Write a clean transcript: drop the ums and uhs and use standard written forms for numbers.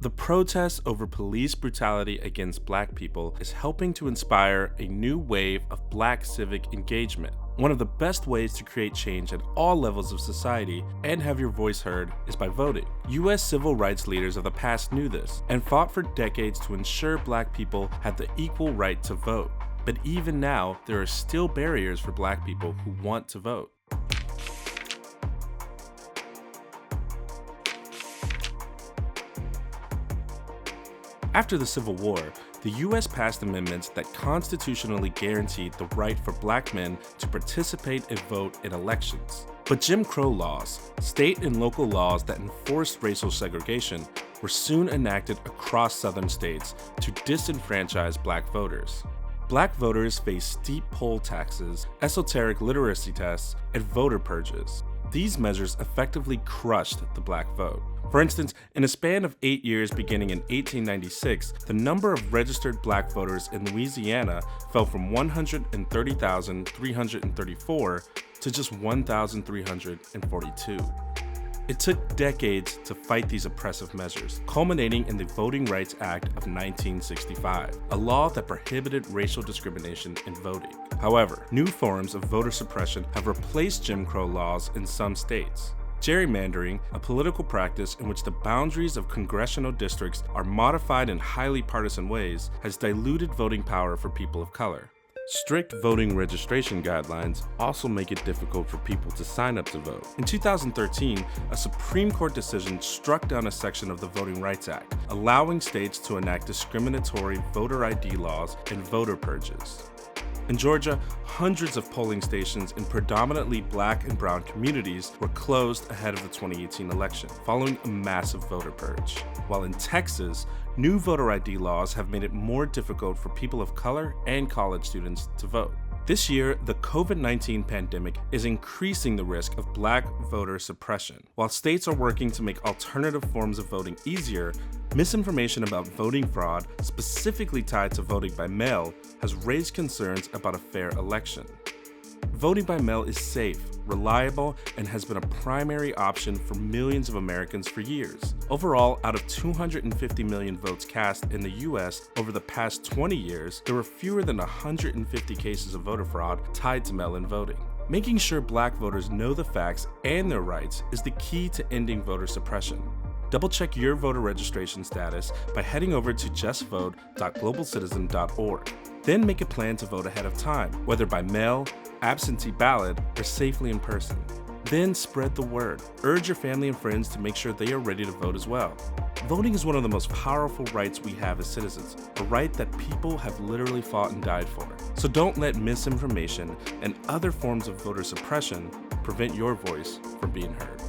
The protest over police brutality against Black people is helping to inspire a new wave of Black civic engagement. One of the best ways to create change at all levels of society and have your voice heard is by voting. US civil rights leaders of the past knew this and fought for decades to ensure Black people had the equal right to vote. But even now, there are still barriers for Black people who want to vote. After the Civil War, the US passed amendments that constitutionally guaranteed the right for Black men to participate and vote in elections. But Jim Crow laws, state and local laws that enforced racial segregation, were soon enacted across Southern states to disenfranchise Black voters. Black voters faced steep poll taxes, esoteric literacy tests, and voter purges. These measures effectively crushed the Black vote. For instance, in a span of 8 years beginning in 1896, the number of registered Black voters in Louisiana fell from 130,334 to just 1,342. It took decades to fight these oppressive measures, culminating in the Voting Rights Act of 1965, a law that prohibited racial discrimination in voting. However, new forms of voter suppression have replaced Jim Crow laws in some states. Gerrymandering, a political practice in which the boundaries of congressional districts are modified in highly partisan ways, has diluted voting power for people of color. Strict voting registration guidelines also make it difficult for people to sign up to vote. In 2013, a Supreme Court decision struck down a section of the Voting Rights Act, allowing states to enact discriminatory voter ID laws and voter purges. In Georgia, hundreds of polling stations in predominantly Black and brown communities were closed ahead of the 2018 election, following a massive voter purge. While in Texas, new voter ID laws have made it more difficult for people of color and college students to vote. This year, the COVID-19 pandemic is increasing the risk of Black voter suppression. While states are working to make alternative forms of voting easier, misinformation about voting fraud, specifically tied to voting by mail, has raised concerns about a fair election. Voting by mail is safe, reliable, and has been a primary option for millions of Americans for years. Overall, out of 250 million votes cast in the US over the past 20 years, there were fewer than 150 cases of voter fraud tied to mail-in voting. Making sure Black voters know the facts and their rights is the key to ending voter suppression. Double-check your voter registration status by heading over to justvote.globalcitizen.org. Then make a plan to vote ahead of time, whether by mail, absentee ballot, or safely in person. Then spread the word. Urge your family and friends to make sure they are ready to vote as well. Voting is one of the most powerful rights we have as citizens, a right that people have literally fought and died for. So don't let misinformation and other forms of voter suppression prevent your voice from being heard.